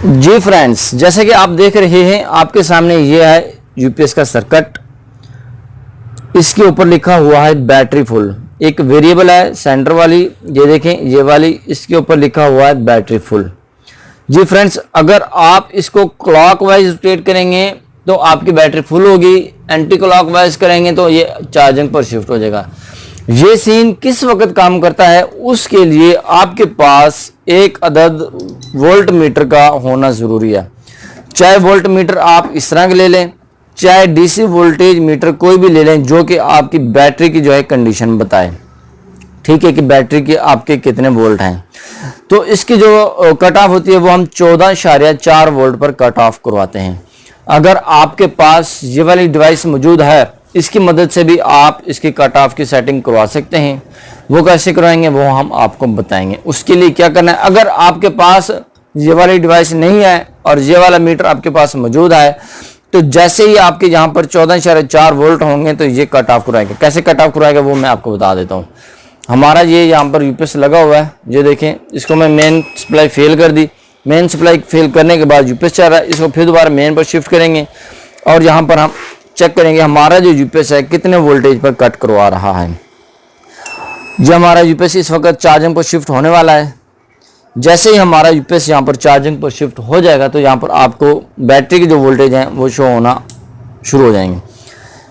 जी friends, जैसे कि आप देख रहे हैं आपके सामने ये है यूपीएस का सर्किट। इसके ऊपर लिखा हुआ है बैटरी फुल। एक वेरिएबल है सेंटर वाली, ये देखें ये वाली, इसके ऊपर लिखा हुआ है बैटरी फुल। जी फ्रेंड्स, अगर आप इसको क्लॉकवाइज रोटेट करेंगे तो आपकी बैटरी फुल होगी, एंटी क्लॉकवाइज करेंगे तो ये चार्जिंग पर शिफ्ट हो जाएगा। ये सीन किस वक्त काम करता है, उसके लिए आपके पास एक अदद वोल्ट मीटर का होना ज़रूरी है। चाहे वोल्ट मीटर आप इस तरह के ले लें, चाहे डीसी वोल्टेज मीटर कोई भी ले लें जो कि आपकी बैटरी की जो है कंडीशन बताए, ठीक है, कि बैटरी के आपके कितने वोल्ट हैं। तो इसकी जो कट ऑफ होती है वो हम 14.4 वोल्ट पर कट ऑफ करवाते हैं। अगर आपके पास ये वाली डिवाइस मौजूद है, इसकी मदद से भी आप इसकी कट ऑफ की सेटिंग करवा सकते हैं। वो कैसे करवाएंगे वो हम आपको बताएंगे। उसके लिए क्या करना है, अगर आपके पास ये वाली डिवाइस नहीं है और ये वाला मीटर आपके पास मौजूद है, तो जैसे ही आपके यहाँ पर 14.4 वोल्ट होंगे तो ये कट ऑफ करवाएंगे। कैसे कट ऑफ करवाएगा वो मैं आपको बता देता हूँ। हमारा ये यहाँ पर यूपीएस लगा हुआ है, ये देखें, इसको मैं मेन सप्लाई फेल कर दी। मेन सप्लाई फेल करने के बाद यूपीएस चल रहा है, इसको फिर दोबारा मेन पर शिफ्ट करेंगे और यहाँ पर हम चेक करेंगे हमारा जो यूपीएस है कितने वोल्टेज पर कट करवा रहा है। जो हमारा यूपीएस इस वक्त चार्जिंग पर शिफ्ट होने वाला है। जैसे ही हमारा यूपीएस यहाँ पर चार्जिंग पर शिफ्ट हो जाएगा तो यहाँ पर आपको बैटरी के जो वोल्टेज हैं वो शो होना शुरू हो जाएंगे।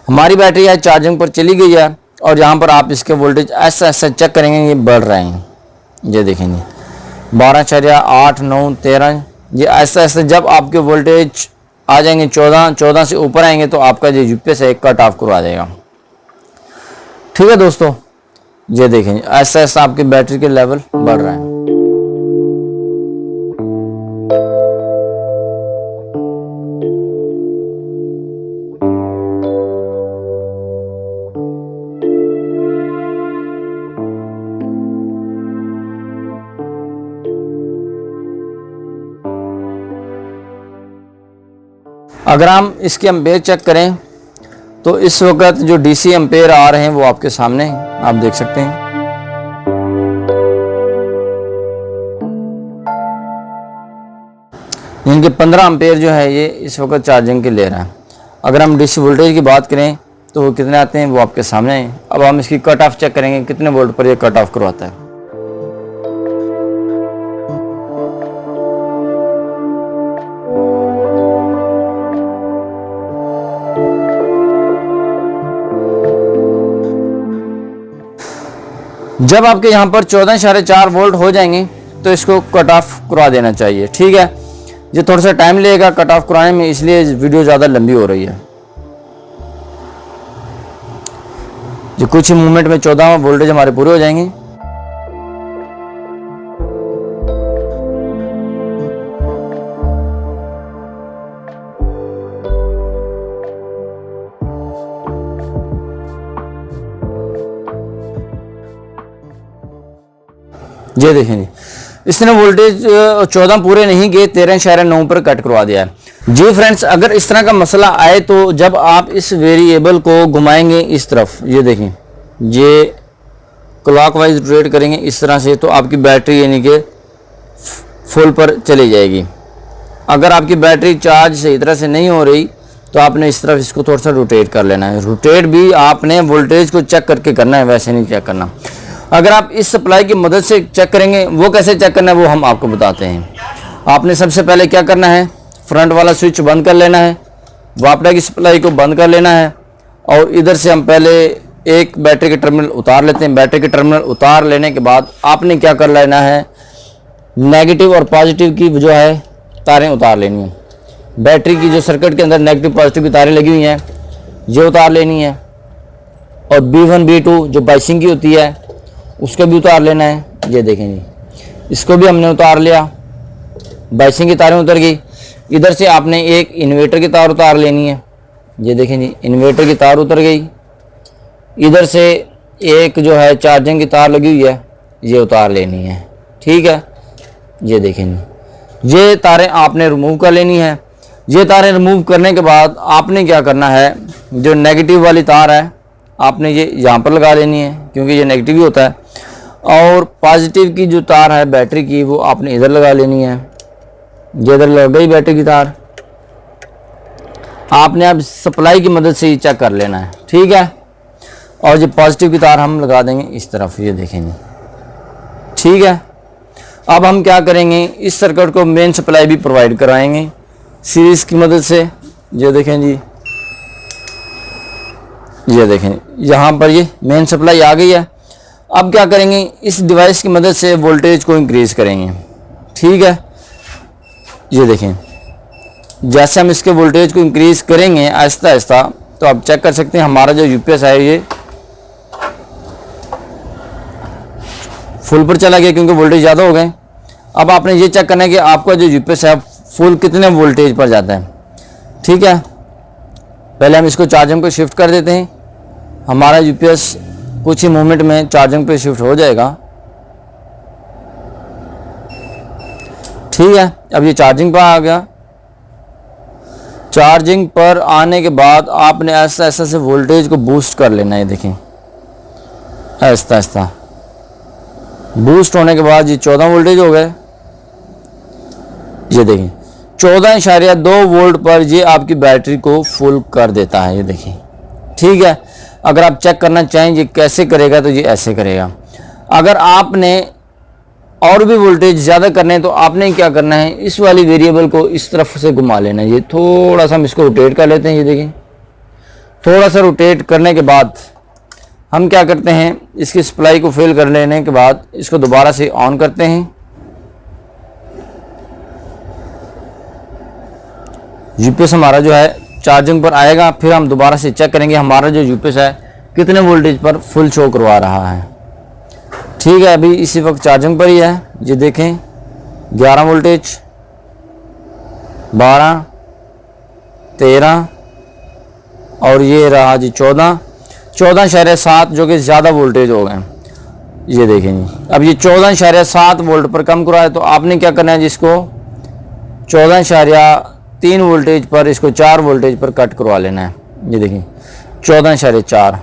हमारी बैटरी है चार्जिंग पर चली गई है और यहाँ पर आप इसके वोल्टेज ऐसा ऐसा चेक करेंगे, ये बढ़ रहे हैं। ये देखेंगे 12.8, 9, 13, ये ऐसा ऐसा जब आपके वोल्टेज आ जाएंगे 14 से ऊपर आएंगे तो आपका जो यूपीएस है कट ऑफ करवा देगा। ठीक है दोस्तों, ये देखेंगे ऐसा ऐसा आपकी बैटरी के लेवल बढ़ रहा है। अगर हम इसके एम्पेयर चेक करें तो इस वक्त जो डीसी एम्पेयर आ रहे हैं वो आपके सामने आप देख सकते हैं। इनके 15 एम्पेयर जो है ये इस वक्त चार्जिंग के ले रहा है। अगर हम डीसी वोल्टेज की बात करें तो वो कितने आते हैं वो आपके सामने है। अब हम इसकी कट ऑफ चेक करेंगे कितने वोल्ट पर ये कट ऑफ करवाता है। जब आपके यहाँ पर 14.4 वोल्ट हो जाएंगे तो इसको कट ऑफ करवा देना चाहिए। ठीक है, ये थोड़ा सा टाइम लगेगा कट ऑफ कराने में, इसलिए वीडियो ज़्यादा लंबी हो रही है। जो कुछ ही मोमेंट में 14 वोल्टेज हमारे पूरे हो जाएंगे। ये देखेंगे इसने वोल्टेज 14 पूरे नहीं किए, 13.9 पर कट करवा दिया है। जी फ्रेंड्स, अगर इस तरह का मसला आए तो जब आप इस वेरिएबल को घुमाएंगे इस तरफ, ये देखें, ये क्लॉकवाइज रोटेट करेंगे इस तरह से तो आपकी बैटरी यानी कि फुल पर चली जाएगी। अगर आपकी बैटरी चार्ज सही तरह से नहीं हो रही तो आपने इस तरफ इसको थोड़ा सा रोटेट कर लेना है। रोटेट भी आपने वोल्टेज को चेक करके करना है, वैसे नहीं चेक करना। अगर आप इस सप्लाई की मदद से चेक करेंगे, वो कैसे चेक करना है वो हम आपको बताते हैं। आपने सबसे पहले क्या करना है, फ्रंट वाला स्विच बंद कर लेना है, वापडा की सप्लाई को बंद कर लेना है और इधर से हम पहले एक बैटरी के टर्मिनल उतार लेते हैं। बैटरी के टर्मिनल उतार लेने के बाद आपने क्या कर लेना है, नेगेटिव और पॉजिटिव की जो है तारें उतार लेनी है। बैटरी की जो सर्किट के अंदर नेगेटिव पॉजिटिव की तारें लगी हुई हैं ये उतार लेनी है और B1 B2 जो बाइसिंग की होती है उसको भी उतार लेना है। ये देखेंगे इसको भी हमने उतार लिया, बाइसिंग की तारें उतर गई। इधर से आपने एक इन्वर्टर की तार उतार लेनी है। ये देखें जी, इन्वर्टर की तार उतर गई। इधर से एक जो है चार्जिंग की तार लगी हुई है ये उतार लेनी है। ठीक है, ये देखें जी, ये तारें आपने रिमूव कर लेनी है। ये तारें रिमूव करने के बाद आपने क्या करना है, जो नेगेटिव वाली तार है आपने ये यहाँ पर लगा लेनी है क्योंकि ये नेगेटिव ही होता है। और पॉजिटिव की जो तार है बैटरी की वो आपने इधर लगा लेनी है। ये इधर लग गई बैटरी की तार। आपने अब सप्लाई की मदद से ये चेक कर लेना है, ठीक है। और जो पॉजिटिव की तार हम लगा देंगे इस तरफ, ये देखेंगे, ठीक है। अब हम क्या करेंगे, इस सर्किट को मेन सप्लाई भी प्रोवाइड कराएंगे सीरीज की मदद से। ये देखें जी, ये देखें यहाँ पर ये मेन सप्लाई आ गई है। अब क्या करेंगे, इस डिवाइस की मदद से वोल्टेज को इंक्रीज़ करेंगे, ठीक है। ये देखें, जैसे हम इसके वोल्टेज को इंक्रीज़ करेंगे आहिस्ता आहिस्ता, तो आप चेक कर सकते हैं हमारा जो यूपीएस है ये फुल पर चला गया क्योंकि वोल्टेज ज़्यादा हो गए। अब आपने ये चेक करना है कि आपका जो यूपीएस है फुल कितने वोल्टेज पर जाता है, ठीक है। पहले हम इसको चार्जिंग पर शिफ्ट कर देते हैं, हमारा यूपीएस कुछ ही मोमेंट में चार्जिंग पे शिफ्ट हो जाएगा, ठीक है। अब ये चार्जिंग पर आ गया। चार्जिंग पर आने के बाद आपने ऐसा ऐसा से वोल्टेज को बूस्ट कर लेना है, देखें ऐसा ऐसा बूस्ट होने के बाद ये 14 वोल्टेज हो गए। ये देखें 14.2 वोल्ट पर ये आपकी बैटरी को फुल कर देता है, ये देखें, ठीक है। अगर आप चेक करना चाहें ये कैसे करेगा तो ये ऐसे करेगा। अगर आपने और भी वोल्टेज ज़्यादा करने हैं तो आपने क्या करना है, इस वाली वेरिएबल को इस तरफ से घुमा लेना है। ये थोड़ा सा हम इसको रोटेट कर लेते हैं, ये देखें। थोड़ा सा रोटेट करने के बाद हम क्या करते हैं, इसकी सप्लाई को फिल कर लेने के बाद इसको दोबारा से ऑन करते हैं। यूपीएस हमारा जो है चार्जिंग पर आएगा, फिर हम दोबारा से चेक करेंगे हमारा जो यूपीएस है कितने वोल्टेज पर फुल शो करवा रहा है, ठीक है। अभी इसी वक्त चार्जिंग पर ही है, ये देखें 11 वोल्टेज, 12, 13 और ये रहा जी 14.7 जो कि ज़्यादा वोल्टेज हो गए। ये देखें जी, अब ये 14.7 वोल्ट पर कम करवा है तो आपने क्या करना है, जिसको 14.3 वोल्टेज पर इसको 4 वोल्टेज पर कट करवा लेना है। ये देखें 14.4।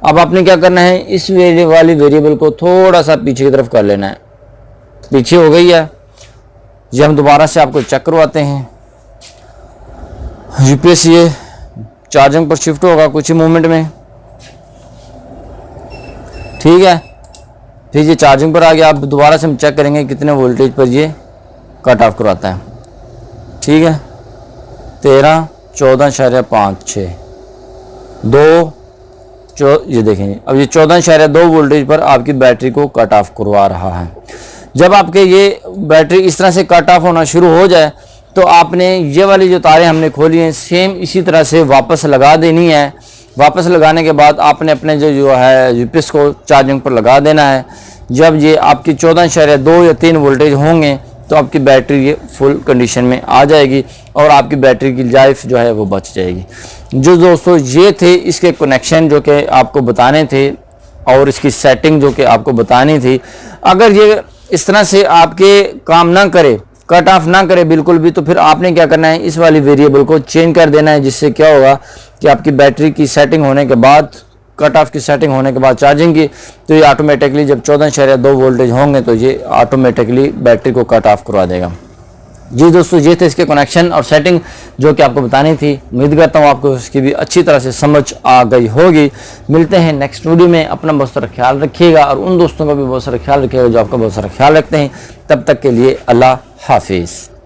अब आपने क्या करना है, इस वाली वेरिएबल को थोड़ा सा पीछे की तरफ कर लेना है, पीछे हो गई है। ये हम दोबारा से आपको चेक करवाते हैं। यूपीएस ये चार्जिंग पर शिफ्ट होगा कुछ ही मोमेंट में, ठीक है। फिर ये चार्जिंग पर आ गया। अब दोबारा से हम चेक करेंगे कितने वोल्टेज पर ये कट ऑफ करवाता है, ठीक है। 13, 14.5, 6, 2, ये देखेंगे अब ये 14.2 वोल्टेज पर आपकी बैटरी को कट ऑफ करवा रहा है। जब आपके ये बैटरी इस तरह से कट ऑफ होना शुरू हो जाए तो आपने ये वाली जो तारें हमने खोली हैं सेम इसी तरह से वापस लगा देनी है। वापस लगाने के बाद आपने अपने जो है यूपीएस को चार्जिंग पर लगा देना है। जब ये आपकी 14.2 या 3 वोल्टेज होंगे तो आपकी बैटरी ये फुल कंडीशन में आ जाएगी और आपकी बैटरी की लाइफ जो है वो बच जाएगी। जो दोस्तों ये थे इसके कनेक्शन जो कि आपको बताने थे और इसकी सेटिंग जो कि आपको बतानी थी। अगर ये इस तरह से आपके काम ना करे, कट ऑफ ना करे बिल्कुल भी, तो फिर आपने क्या करना है, इस वाली वेरिएबल को चेंज कर देना है, जिससे क्या होगा कि आपकी बैटरी की सेटिंग होने के बाद, कट ऑफ की सेटिंग होने के बाद चार्जिंग की, तो ये ऑटोमेटिकली जब 14.2 वोल्टेज होंगे तो ये ऑटोमेटिकली बैटरी को कट ऑफ करवा देगा। जी दोस्तों, ये थे इसके कनेक्शन और सेटिंग जो कि आपको बतानी थी। उम्मीद करता हूँ आपको इसकी भी अच्छी तरह से समझ आ गई होगी। मिलते हैं नेक्स्ट वीडियो में। अपना बहुत सारा ख्याल रखिएगा और उन दोस्तों का भी बहुत सारा ख्याल रखिएगा जो आपका बहुत सारा ख्याल रखते हैं। तब तक के लिए अल्लाह हाफिज़।